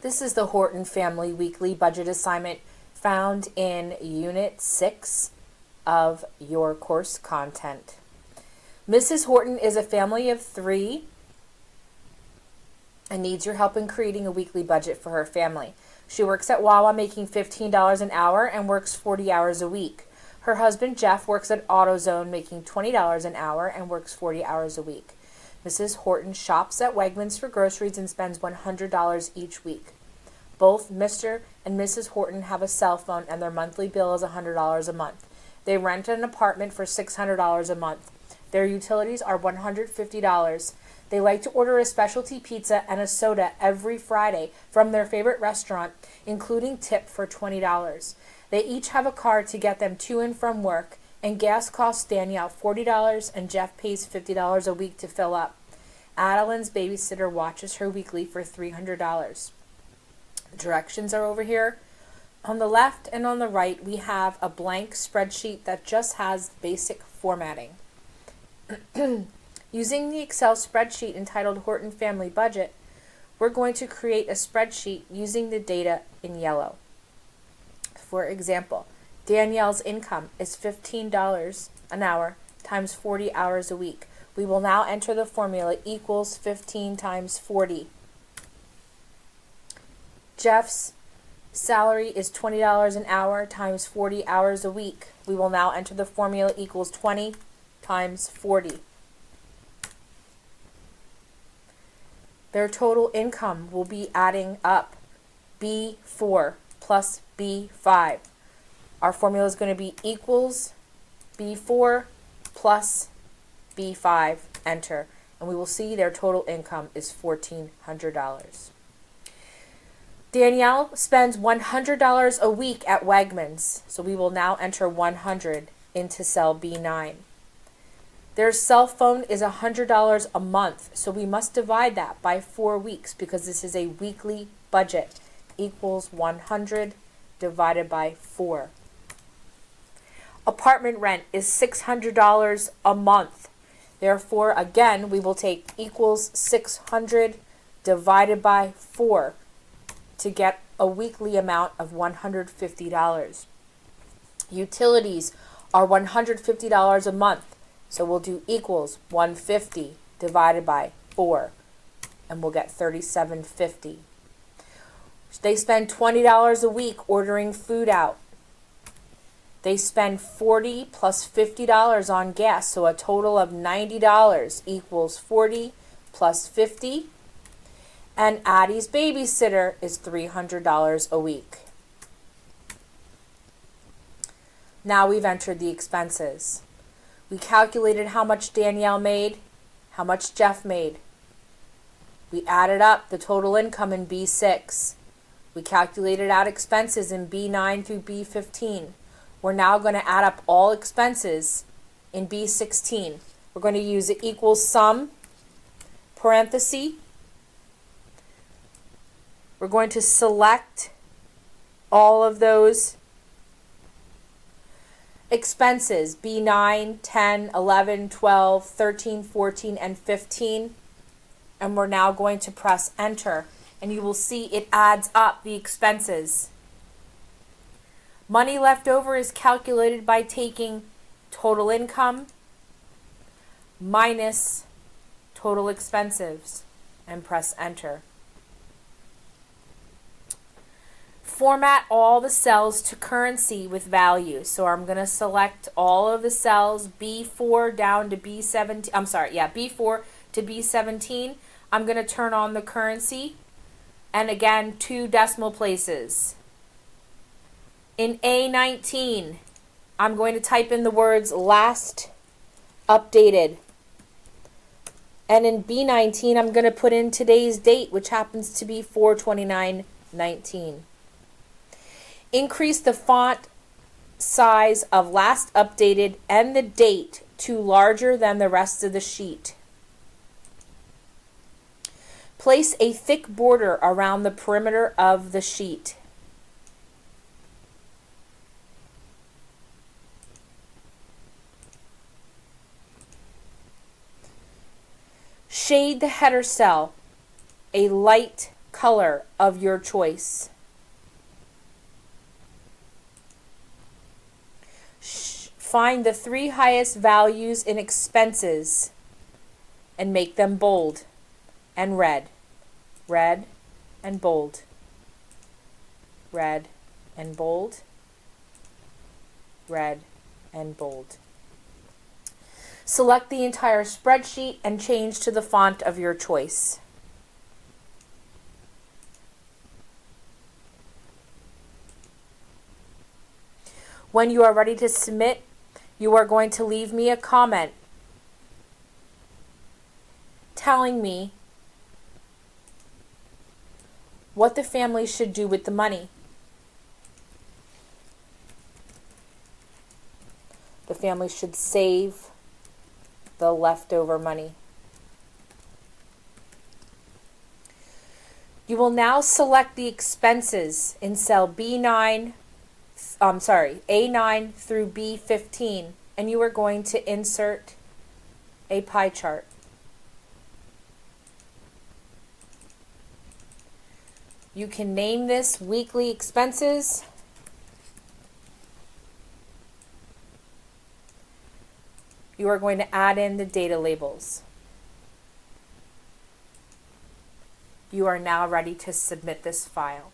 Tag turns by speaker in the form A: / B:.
A: This is the Horton Family Weekly Budget Assignment found in Unit 6 of your course content. Mrs. Horton is a family of 3 and needs your help in creating a weekly budget for her family. She works at Wawa making $15 an hour and works 40 hours a week. Her husband Jeff works at AutoZone making $20 an hour and works 40 hours a week. Mrs. Horton shops at Wegmans for groceries and spends $100 each week. Both Mr. and Mrs. Horton have a cell phone and their monthly bill is $100 a month. They rent an apartment for $600 a month. Their utilities are $150. They like to order a specialty pizza and a soda every Friday from their favorite restaurant, including tip for $20. They each have a car to get them to and from work, and gas costs Danielle $40 and Jeff pays $50 a week to fill up. Adeline's babysitter watches her weekly for $300. The directions are over here. On the left and on the right, we have a blank spreadsheet that just has basic formatting. Using the Excel spreadsheet entitled Horton Family Budget, we're going to create a spreadsheet using the data in yellow. For example, Danielle's income is $15 an hour times 40 hours a week. We will now enter the formula equals 15 times 40. Jeff's salary is $20 an hour times 40 hours a week. We will now enter the formula equals 20 times 40. Their total income will be adding up B4 plus B5. Our formula is going to be equals B4 plus B5, enter, and we will see their total income is $1,400. Danielle spends $100 a week at Wegmans, so we will now enter 100 into cell B9. Their cell phone is $100 a month, so we must divide that by 4 weeks because this is a weekly budget, equals 100 divided by 4. Apartment rent is $600 a month. Therefore, again, we will take equals 600 divided by 4 to get a weekly amount of $150. Utilities are $150 a month, so we'll do equals 150 divided by 4, and we'll get $37.50. They spend $20 a week ordering food out. They spend $40 plus $50 on gas, so a total of $90 equals 40 plus 50. And Addie's babysitter is $300 a week. Now we've entered the expenses. We calculated how much Danielle made, how much Jeff made. We added up the total income in B6. We calculated out expenses in B9 through B15. We're now going to add up all expenses in B16. We're going to use the equals sum, parenthesis. We're going to select all of those expenses, B9, 10, 11, 12, 13, 14, and 15. And we're now going to press enter. And you will see it adds up the expenses. Money left over is calculated by taking total income minus total expenses and press enter. Format all the cells to currency with values. So I'm going to select all of the cells B4 down to B17. B4 to B17. I'm going to turn on the currency and again 2 decimal places. In A19, I'm going to type in the words last updated. And in B19, I'm going to put in today's date, which happens to be 4/29/19. Increase the font size of last updated and the date to larger than the rest of the sheet. Place a thick border around the perimeter of the sheet. Shade the header cell a light color of your choice. Find the 3 highest values in expenses and make them bold and red. Red and bold. Red and bold. Red and bold. Select the entire spreadsheet and change to the font of your choice. When you are ready to submit, you are going to leave me a comment telling me what the family should do with the money. The family should save the leftover money. You will now select the expenses in cell A9 through B15, and you are going to insert a pie chart. You can name this weekly expenses. You are going to add in the data labels. You are now ready to submit this file.